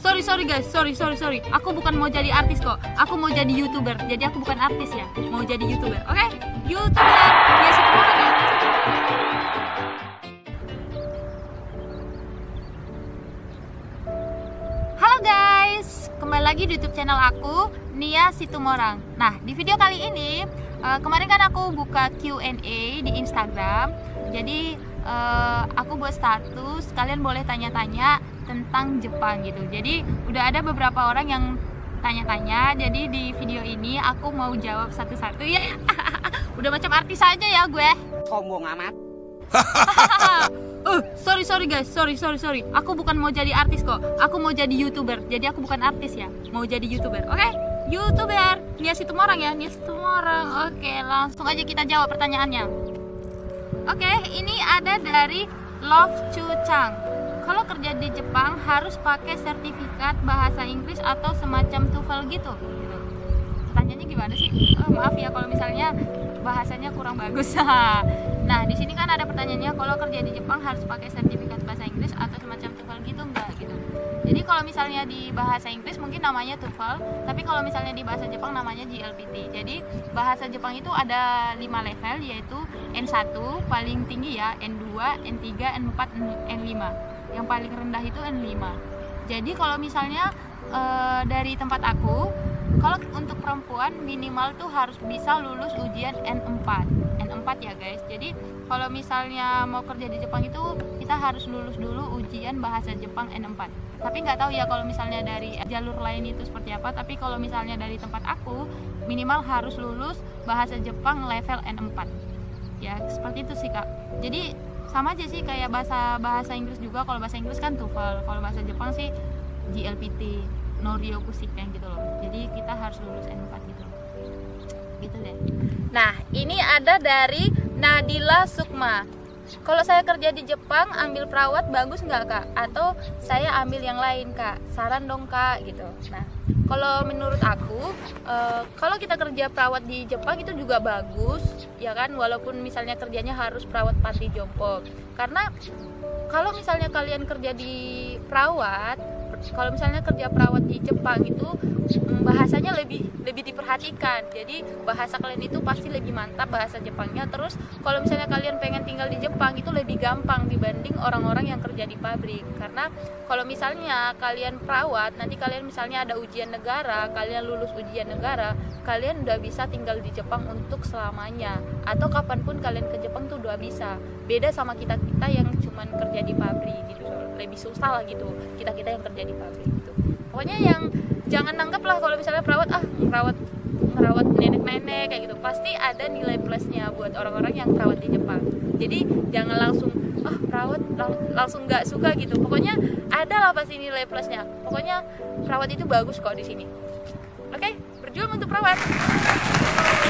Sorry guys, sorry. Aku bukan mau jadi artis kok. Aku mau jadi YouTuber. Jadi aku bukan artis ya. Mau jadi YouTuber. Oke? YouTuber. Ya situ orang ya. Halo guys, kembali lagi di YouTube channel aku, Nia Situmorang. Nah, di video kali ini kemarin kan aku buka Q&A di Instagram. Jadi aku buat status, kalian boleh tanya-tanya tentang Jepang gitu. Jadi udah ada beberapa orang yang tanya-tanya. Jadi di video ini aku mau jawab satu-satu ya. Udah macam artis aja ya gue. Sombong amat. Sorry guys, sorry. Aku bukan mau jadi artis kok. Aku mau jadi YouTuber. Jadi aku bukan artis ya. Mau jadi YouTuber. Oke? YouTuber. Nia Situmorang ya, Nia Situmorang. Oke, langsung aja kita jawab pertanyaannya. Oke, ini ada dari Love Chu Chang. Kalau kerja di Jepang harus pakai sertifikat bahasa Inggris atau semacam TOEFL gitu? Pertanyaannya gimana sih? Maaf ya kalau misalnya bahasanya kurang bagus. Nah, di sini kan ada pertanyaannya, kalau kerja di Jepang harus pakai sertifikat bahasa Inggris atau semacam TOEFL gitu enggak gitu. Jadi kalau misalnya di bahasa Inggris mungkin namanya TOEFL, tapi kalau misalnya di bahasa Jepang namanya JLPT. Jadi bahasa Jepang itu ada 5 level, yaitu N1 paling tinggi ya, N2, N3, N4, N5. Yang paling rendah itu N5. Jadi kalau misalnya dari tempat aku, kalau untuk perempuan minimal tuh harus bisa lulus ujian N4 ya guys. Jadi kalau misalnya mau kerja di Jepang itu kita harus lulus dulu ujian bahasa Jepang N4. Tapi nggak tahu ya kalau misalnya dari jalur lain itu seperti apa. Tapi kalau misalnya dari tempat aku minimal harus lulus bahasa Jepang level N4. Ya seperti itu sih kak. Jadi sama aja sih kayak bahasa Inggris juga. Kalau bahasa Inggris kan TOEFL, kalau bahasa Jepang sih JLPT, Noryoku Shiken gitu loh. Jadi kita harus lulus N4 gitu loh. Gitu deh. Nah, ini ada dari Nadila Sukma. Kalau saya kerja di Jepang ambil perawat bagus nggak kak? Atau saya ambil yang lain kak? Saran dong kak gitu. Nah, kalau menurut aku kalau kita kerja perawat di Jepang itu juga bagus ya kan, walaupun misalnya kerjanya harus perawat panti jompo. Karena kalau misalnya kalian kerja di perawat, kalau misalnya kerja perawat di Jepang itu bahasanya lebih diperhatikan. Jadi bahasa kalian itu pasti lebih mantap bahasa Jepangnya. Terus kalau misalnya kalian pengen tinggal di Jepang itu lebih gampang dibanding orang-orang yang kerja di pabrik. Karena kalau misalnya kalian perawat, nanti kalian misalnya ada ujian negara, kalian lulus ujian negara, kalian udah bisa tinggal di Jepang untuk selamanya. Atau kapanpun kalian ke Jepang tuh udah bisa. Beda sama kita yang cuman kerja di pabrik gitu. Lebih susah lah gitu kita yang kerja di pabrik gitu. Pokoknya yang jangan nanggap lah kalau misalnya perawat merawat nenek-nenek kayak gitu. Pasti ada nilai plusnya buat orang-orang yang perawat di Jepang. Jadi jangan langsung perawat langsung nggak suka gitu. Pokoknya ada lah pasti nilai plusnya. Pokoknya perawat itu bagus kok di sini. Oke, berjuang untuk perawat.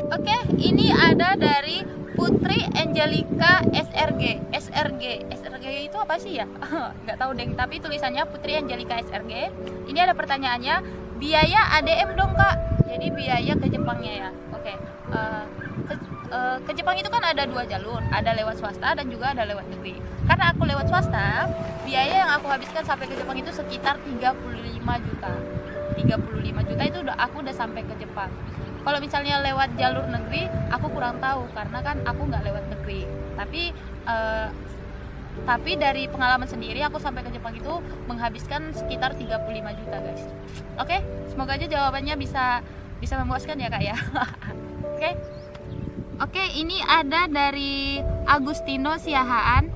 Oke, ini ada dari Putri Angelica SRG itu apa sih ya? Nggak tahu deh, tapi tulisannya Putri Angelica SRG. Ini ada pertanyaannya, biaya ADM dong kak. Jadi biaya ke Jepangnya ya. Oke. Ke Jepang itu kan ada 2 jalur, ada lewat swasta dan juga ada lewat negeri. Karena aku lewat swasta, biaya yang aku habiskan sampai ke Jepang itu sekitar 35 juta. 35 juta itu aku udah sampai ke Jepang. Kalau misalnya lewat jalur negeri, aku kurang tahu karena kan aku nggak lewat negeri. Tapi dari pengalaman sendiri, aku sampai ke Jepang itu menghabiskan sekitar 35 juta guys. Oke, semoga aja jawabannya bisa memuaskan ya kak ya. Oke, ini ada dari Agustino Siahaan.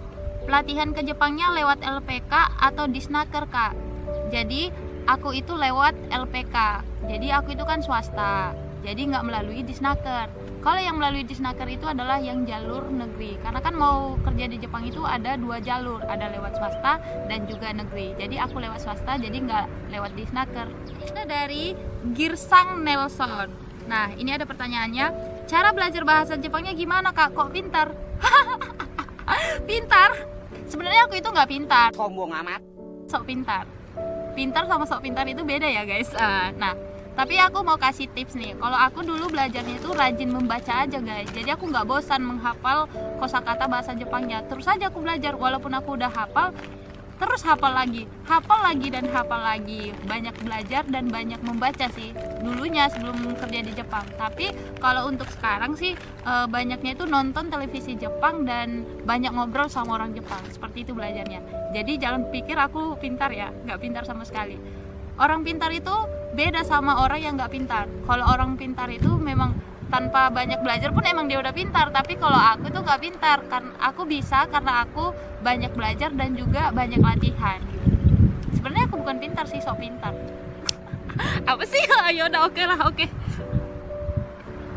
Pelatihan ke Jepangnya lewat LPK atau Disnaker kak? Jadi aku itu lewat LPK. Jadi aku itu kan swasta. Jadi nggak melalui Disnaker. Kalau yang melalui Disnaker itu adalah yang jalur negeri. Karena kan mau kerja di Jepang itu ada 2 jalur, ada lewat swasta dan juga negeri. Jadi aku lewat swasta, jadi nggak lewat Disnaker. Ini dari Girsang Nelson. Nah, ini ada pertanyaannya, cara belajar bahasa Jepangnya gimana kak? Kok pintar? Pintar? Sebenarnya aku itu nggak pintar. Sombong amat. Sok pintar. Pintar sama sok pintar itu beda ya guys. Nah, tapi aku mau kasih tips nih. Kalau aku dulu belajarnya itu rajin membaca aja guys. Jadi aku nggak bosan menghafal kosakata bahasa Jepangnya. Terus aja aku belajar. Walaupun aku udah hafal, terus hafal lagi dan hafal lagi. Banyak belajar dan banyak membaca sih dulunya sebelum kerja di Jepang. Tapi kalau untuk sekarang sih banyaknya itu nonton televisi Jepang dan banyak ngobrol sama orang Jepang. Seperti itu belajarnya. Jadi jangan pikir aku pintar ya, nggak pintar sama sekali. Orang pintar itu beda sama orang yang nggak pintar. Kalau orang pintar itu memang tanpa banyak belajar pun emang dia udah pintar. Tapi kalau aku tuh nggak pintar, karena aku bisa karena aku banyak belajar dan juga banyak latihan. Sebenarnya aku bukan pintar sih, sok pintar. Apa sih? Ayo udah oke lah, oke.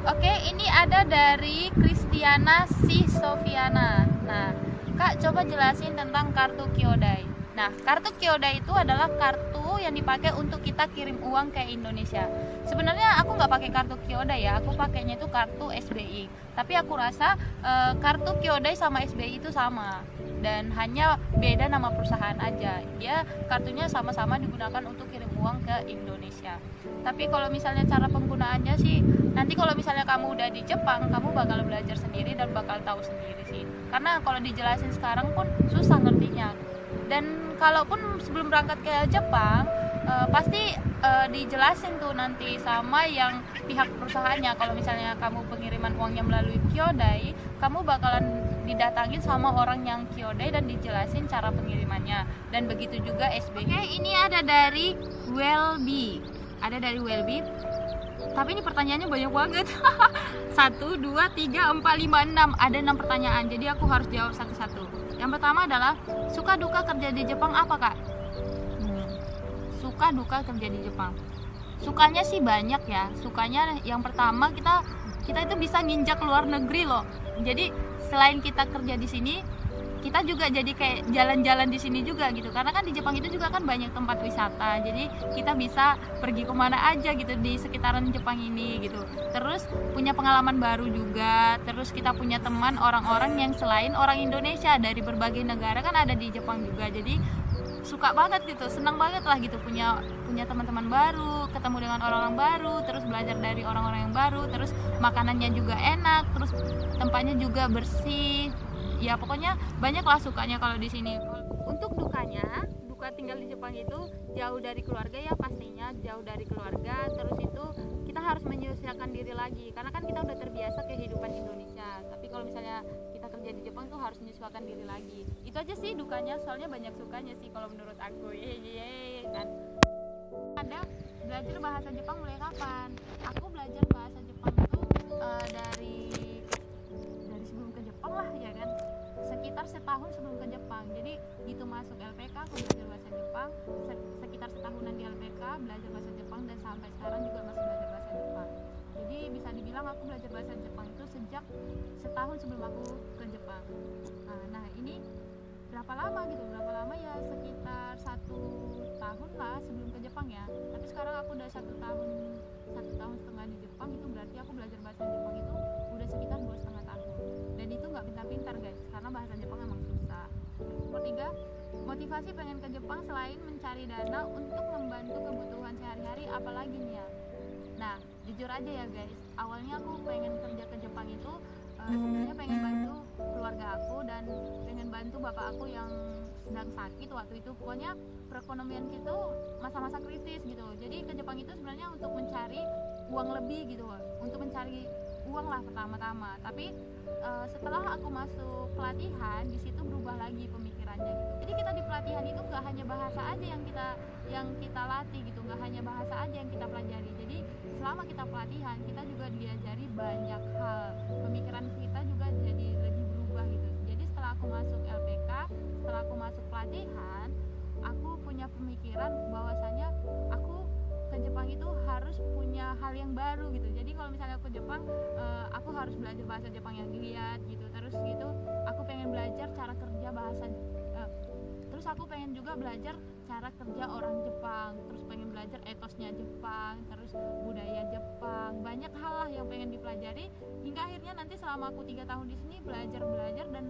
Oke, ini ada dari Kristiana Si Sofiana. Nah, Kak coba jelasin tentang kartu Kyodai. Nah, kartu Kyodai itu adalah kartu yang dipakai untuk kita kirim uang ke Indonesia. Sebenarnya aku nggak pakai kartu Kyodai ya, aku pakainya itu kartu SBI. Tapi aku rasa kartu Kyodai sama SBI itu sama dan hanya beda nama perusahaan aja. Dia kartunya sama-sama digunakan untuk kirim uang ke Indonesia. Tapi kalau misalnya cara penggunaannya sih, nanti kalau misalnya kamu udah di Jepang, kamu bakal belajar sendiri dan bakal tahu sendiri sih. Karena kalau dijelasin sekarang pun susah ngertinya. Dan kalaupun sebelum berangkat ke Jepang pasti dijelasin tuh nanti sama yang pihak perusahaannya. Kalau misalnya kamu pengiriman uangnya melalui Kyodai, kamu bakalan didatangin sama orang yang Kyodai dan dijelasin cara pengirimannya. Dan begitu juga SBI. Oke, ini ada dari Welby. Ada dari Welby. Tapi ini pertanyaannya banyak banget. 1, 2, 3, 4, 5, 6. Ada 6 pertanyaan. Jadi aku harus jawab satu-satu. Yang pertama adalah suka duka kerja di Jepang apa, Kak? Suka duka kerja di Jepang. Sukanya sih banyak ya. Sukanya yang pertama kita itu bisa nginjak luar negeri loh. Jadi selain kita kerja di sini, kita juga jadi kayak jalan-jalan di sini juga gitu. Karena kan di Jepang itu juga kan banyak tempat wisata. Jadi kita bisa pergi kemana aja gitu di sekitaran Jepang ini gitu. Terus punya pengalaman baru juga. Terus kita punya teman orang-orang yang selain orang Indonesia dari berbagai negara kan ada di Jepang juga. Jadi suka banget gitu, senang banget lah gitu punya teman-teman baru, ketemu dengan orang-orang baru, terus belajar dari orang-orang yang baru, terus makanannya juga enak, terus tempatnya juga bersih. Ya pokoknya banyak lah sukanya kalau di sini. Untuk dukanya, duka tinggal di Jepang itu jauh dari keluarga ya pastinya, jauh dari keluarga. Terus itu kita harus menyesuaikan diri lagi karena kan kita udah terbiasa kehidupan Indonesia. Tapi kalau misalnya kita kerja di Jepang tuh harus menyesuaikan diri lagi. Itu aja sih dukanya, soalnya banyak sukanya sih kalau menurut aku. Kan. Ada belajar bahasa Jepang mulai kapan? Aku belajar bahasa Jepang itu dari sebelum ke Jepang lah ya kan, sekitar setahun sebelum ke Jepang. Jadi gitu masuk LPK aku belajar bahasa Jepang, sekitar setahunan di LPK belajar bahasa Jepang dan sampai sekarang juga masih belajar bahasa Jepang. Jadi bisa dibilang aku belajar bahasa Jepang itu sejak setahun sebelum aku ke Jepang. Nah ini berapa lama ya, sekitar 1 tahun lah sebelum ke Jepang ya. Tapi sekarang aku udah 1 tahun setengah di Jepang, itu berarti aku belajar bahasa Jepang itu udah sekitar 2,5 tahun. Dan itu nggak pintar-pintar guys, karena bahasa Jepang emang susah. Nomor 3, motivasi pengen ke Jepang selain mencari dana untuk membantu kebutuhan sehari-hari apalagi nih ya. Nah jujur aja ya guys, awalnya aku pengen kerja ke Jepang itu sebenarnya pengen bantu keluarga aku dan pengen bantu bapak aku yang sedang sakit waktu itu. Pokoknya perekonomian kita masa-masa kritis gitu. Jadi ke Jepang itu sebenarnya untuk mencari uang lebih gitu, untuk mencari uang lah pertama-tama. Tapi setelah aku masuk pelatihan, di situ berubah lagi pemikirannya gitu. Jadi kita di pelatihan itu nggak hanya bahasa aja yang kita latih gitu, nggak hanya bahasa aja yang kita pelajari. Jadi selama kita pelatihan, kita juga diajari banyak hal. Pemikiran kita juga jadi lebih berubah gitu. Jadi setelah aku masuk LPK, setelah aku masuk pelatihan, aku punya pemikiran bahwasanya aku ke Jepang itu harus punya hal yang baru gitu. Jadi kalau misalnya aku ke Jepang, aku harus belajar bahasa Jepang yang dilihat gitu. Terus gitu, aku pengen belajar cara kerja bahasa. Terus aku pengen juga belajar cara kerja orang Jepang. Terus pengen belajar etosnya Jepang, terus budaya Jepang. Banyak hal lah yang pengen dipelajari. Hingga akhirnya nanti selama aku 3 tahun di sini belajar dan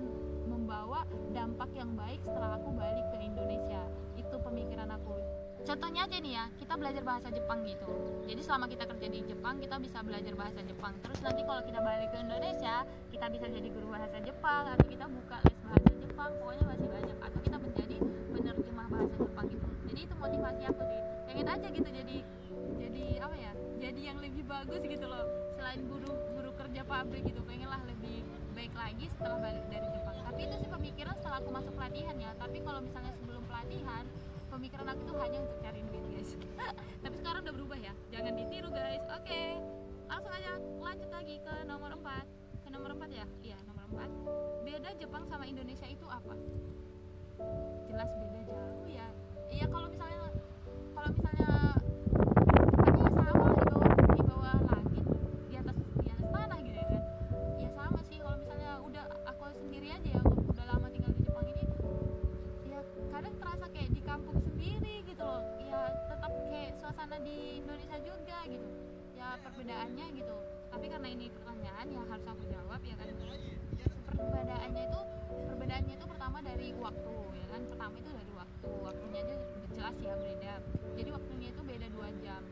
membawa dampak yang baik setelah aku balik ke Indonesia. Itu pemikiran aku. Contohnya aja nih ya, kita belajar bahasa Jepang gitu. Jadi selama kita kerja di Jepang, kita bisa belajar bahasa Jepang. Terus nanti kalau kita balik ke Indonesia, kita bisa jadi guru bahasa Jepang, atau kita buka les bahasa Jepang. Pokoknya masih banyak. Atau kita menjadi penerjemah bahasa Jepang gitu. Jadi itu motivasi aku sih, pengen aja gitu jadi apa ya, jadi yang lebih bagus gitu loh, selain guru kerja pabrik gitu, pengenlah lebih baik lagi setelah balik dari Jepang. Tapi itu sih pemikiran setelah aku masuk pelatihan ya. Tapi kalau misalnya sebelum pelatihan, pemikiran aku tuh hanya untuk cari duit guys. Tapi sekarang udah berubah ya, jangan ditiru guys. Oke, langsung aja lanjut lagi ke nomor 4. Ke nomor 4 ya? Iya, nomor 4. Beda Jepang sama Indonesia itu apa? Jelas beda jauh ya. Iya, kalau misalnya Jepangnya sama di bawah langit, di atas tanah gitu ya kan. Ya sama sih, kalau misalnya udah aku sendiri aja ya, udah lama tinggal di Jepang ini, ya kadang terasa kayak di kampung sendiri gitu loh. Ya tetap kayak suasana di Indonesia juga gitu. Ya perbedaannya gitu. Tapi karena ini pertanyaan ya harus aku jawab ya kan. Perbedaannya itu pertama dari waktu ya kan. Pertama itu dari waktunya aja udah jelas ya beda. Jadi waktunya itu beda 2 jam.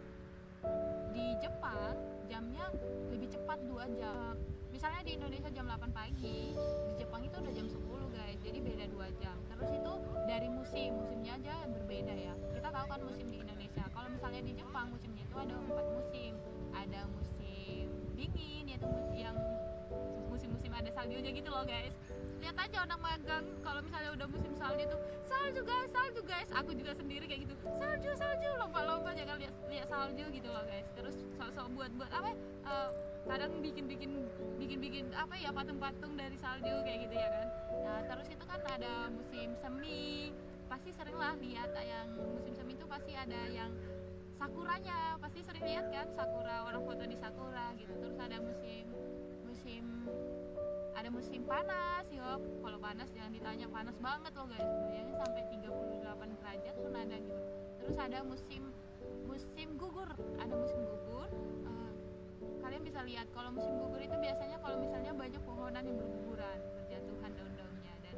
Di Jepang jamnya lebih cepat 2 jam. Misalnya di Indonesia jam 8 pagi, di Jepang itu udah jam 10 guys. Jadi beda 2 jam. Terus itu dari musimnya aja berbeda ya. Kita tahu kan musim di Indonesia. Kalau misalnya di Jepang musimnya itu ada 4 musim. Ada musim dingin, yaitu yang musim-musim ada saljunya gitu loh guys. Lihat aja orang magang kalau misalnya udah musim salju tuh, salju guys. Aku juga sendiri kayak gitu, salju lomba-lomba jangan lihat salju gitu loh guys. Terus sok-sok buat apa kadang bikin apa ya, patung-patung dari salju kayak gitu ya kan. Nah terus itu kan ada musim semi, pasti sering lah lihat yang musim semi itu pasti ada yang sakuranya, pasti sering lihat kan sakura, orang foto di sakura gitu. Terus ada musim panas, yuk. Kalau panas jangan ditanya, panas banget loh guys. Bayangin sampai 38 derajat pun ada gitu. Terus ada musim gugur. Ada musim gugur. Kalian bisa lihat kalau musim gugur itu biasanya kalau misalnya banyak pohonan yang berguguran, berjatuhan daun-daunnya, dan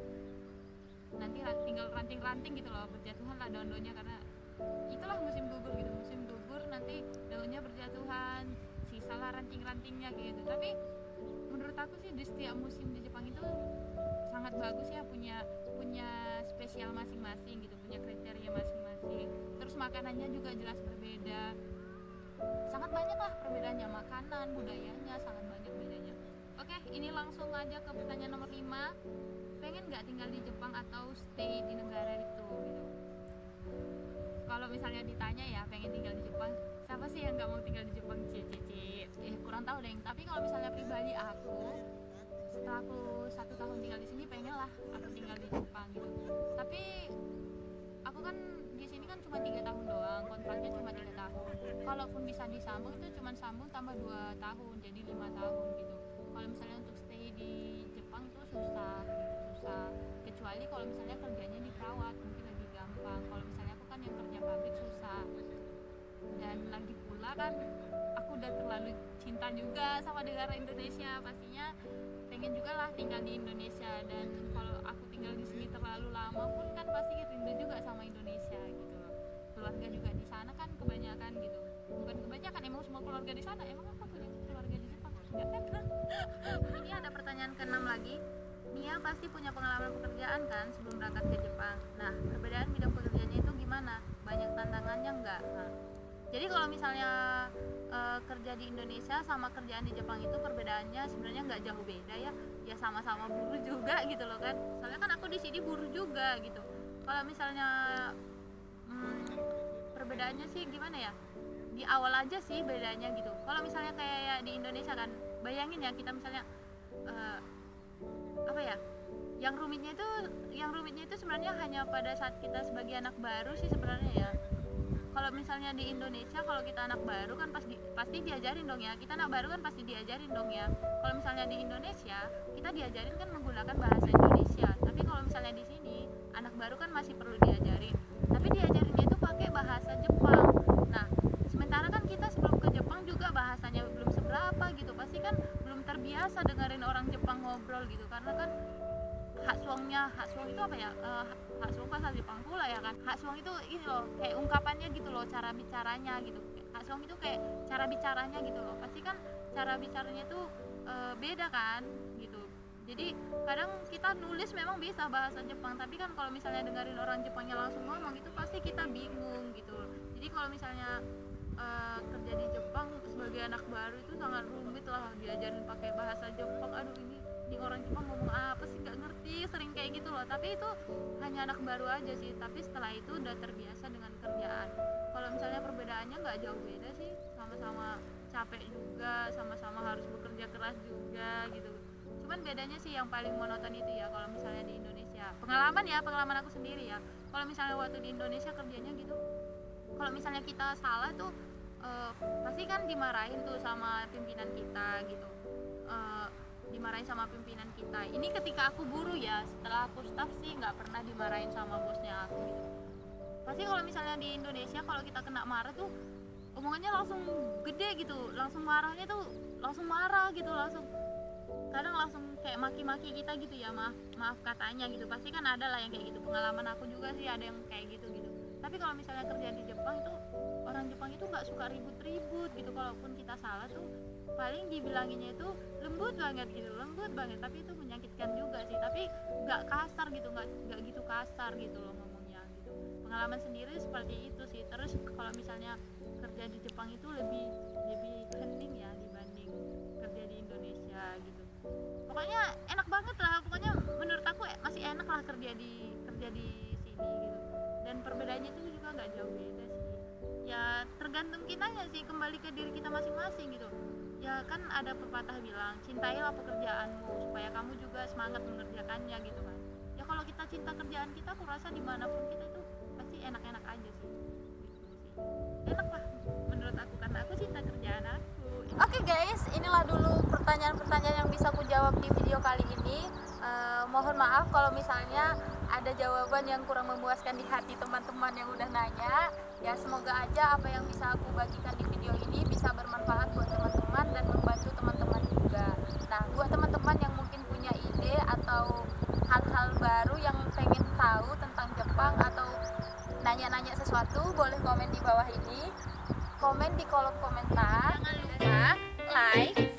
nanti tinggal ranting-ranting gitu loh, berjatuhan lah daun-daunnya, karena itulah musim gugur gitu. Musim gugur nanti daunnya berjatuhan, sisalah ranting-rantingnya kayak gitu. Tapi menurut aku sih di setiap musim di Jepang itu sangat bagus ya, punya spesial masing-masing gitu, punya kriteria masing-masing. Terus makanannya juga jelas berbeda, sangat banyak lah perbedaannya, makanan, budayanya sangat banyak bedanya. Oke, ini langsung aja ke pertanyaan nomor 5. Pengen nggak tinggal di Jepang atau stay di negara itu gitu? Kalau misalnya ditanya ya pengen tinggal di Jepang, siapa sih yang nggak mau tinggal di Jepang? Kurang tahu deh. Tapi kalau misalnya pribadi aku, setelah aku 1 tahun tinggal di sini, pengen lah aku tinggal di Jepang gitu. Tapi aku kan di sini kan cuma 3 tahun doang, kontraknya cuma 3 tahun. Kalaupun bisa disambung itu cuma sambung tambah 2 tahun, jadi 5 tahun gitu. Kalau misalnya untuk stay di Jepang tuh susah. Kecuali kalau misalnya kerjanya di perawat, mungkin lebih gampang. Kalau misalnya aku kan yang kerja pabrik susah. Dan lagi pula kan aku udah terlalu cinta juga sama negara Indonesia, pastinya pengen juga lah tinggal di Indonesia. Dan kalau aku tinggal di sini terlalu lama pun kan pasti rindu juga sama Indonesia gitu. Keluarga juga di sana kan kebanyakan gitu, bukan kebanyakan, emang semua keluarga di sana. Emang aku punya keluarga di Jepang? Enggak kan? Ini ada pertanyaan ke-6 lagi. Nia pasti punya pengalaman pekerjaan kan sebelum berangkat ke Jepang. Nah, perbedaan bidang pekerjaannya itu gimana? Banyak tantangannya enggak? Nah, jadi kalau misalnya kerja di Indonesia sama kerjaan di Jepang itu perbedaannya sebenarnya nggak jauh beda ya. Ya sama-sama buruh juga gitu loh kan. Soalnya kan aku di sini buruh juga gitu. Kalau misalnya perbedaannya sih gimana ya? Di awal aja sih bedanya gitu. Kalau misalnya kayak di Indonesia kan, bayangin ya kita misalnya apa ya? Yang rumitnya itu sebenarnya hanya pada saat kita sebagai anak baru sih sebenarnya ya. Kalau misalnya di Indonesia, kalau kita anak baru kan pasti diajarin dong ya. Kita anak baru kan pasti diajarin dong ya. Kalau misalnya di Indonesia, kita diajarin kan menggunakan bahasa Indonesia. Tapi kalau misalnya di sini, anak baru kan masih perlu diajarin. Tapi diajarinnya itu pakai bahasa Jepang. Nah, sementara kan kita sebelum ke Jepang juga bahasanya belum seberapa gitu. Pasti kan belum terbiasa dengerin orang Jepang ngobrol gitu. Karena kan Hatsuong itu apa ya? Hatsuong bahasa Jepang pula ya kan. Hatsuong itu ini loh, kayak ungkapannya gitu loh, cara bicaranya gitu. Hatsuong itu kayak cara bicaranya gitu loh. Pasti kan cara bicaranya itu beda kan gitu. Jadi kadang kita nulis memang bisa bahasa Jepang, tapi kan kalau misalnya dengerin orang Jepangnya langsung ngomong itu pasti kita bingung gitu. Jadi kalau misalnya kerja di Jepang sebagai anak baru itu sangat rumit lah, diajarin pakai bahasa Jepang. Aduh, ini orang Jepang ngomong apa sih, nggak ngerti, sering kayak gitu loh. Tapi itu hanya anak baru aja sih, tapi setelah itu udah terbiasa dengan kerjaan. Kalau misalnya perbedaannya nggak jauh beda sih, sama-sama capek juga, sama-sama harus bekerja keras juga gitu. Cuman bedanya sih yang paling monoton itu ya kalau misalnya di Indonesia, pengalaman aku sendiri ya, kalau misalnya waktu di Indonesia kerjanya gitu, kalau misalnya kita salah tuh pasti kan dimarahin tuh sama pimpinan kita gitu, dimarahin sama pimpinan kita. Ini ketika aku buruh ya, setelah aku staff sih nggak pernah dimarahin sama bosnya aku gitu. Pasti kalau misalnya di Indonesia kalau kita kena marah tuh omongannya langsung gede gitu, langsung marahnya tuh langsung marah gitu, kadang langsung kayak maki-maki kita gitu ya, maaf katanya gitu. Pasti kan ada lah yang kayak gitu, pengalaman aku juga sih ada yang kayak gitu. Tapi kalau misalnya kerja di Jepang itu, orang Jepang itu nggak suka ribut-ribut gitu. Kalaupun kita salah tuh paling dibilanginnya itu lembut banget, tapi itu menyakitkan juga sih, tapi nggak kasar gitu, nggak gitu kasar gitu loh ngomongnya gitu. Pengalaman sendiri seperti itu sih. Terus kalau misalnya kerja di Jepang itu lebih hening ya dibanding kerja di Indonesia gitu. Pokoknya enak banget lah, pokoknya menurut aku masih enak lah kerja di sini gitu. Dan perbedaannya itu juga nggak jauh beda sih ya, tergantung kitanya sih, kembali ke diri kita masing-masing gitu ya. Kan ada pepatah bilang, cintailah pekerjaanmu supaya kamu juga semangat mengerjakannya gitu kan ya. Kalau kita cinta kerjaan kita, aku rasa dimanapun kita itu pasti enak-enak aja sih gitu sih. Enak lah menurut aku, karena aku cinta kerjaan aku. Oke guys, inilah dulu pertanyaan-pertanyaan yang bisa aku jawab di video kali ini. Mohon maaf kalau misalnya ada jawaban yang kurang memuaskan di hati teman-teman yang udah nanya. Ya semoga aja apa yang bisa aku bagikan di video ini bisa bermanfaat buat teman-teman dan membantu teman-teman juga. Nah, buat teman-teman yang mungkin punya ide atau hal-hal baru yang pengen tahu tentang Jepang atau nanya-nanya sesuatu, boleh komen di bawah ini, komen di kolom komentar. Jangan lupa like,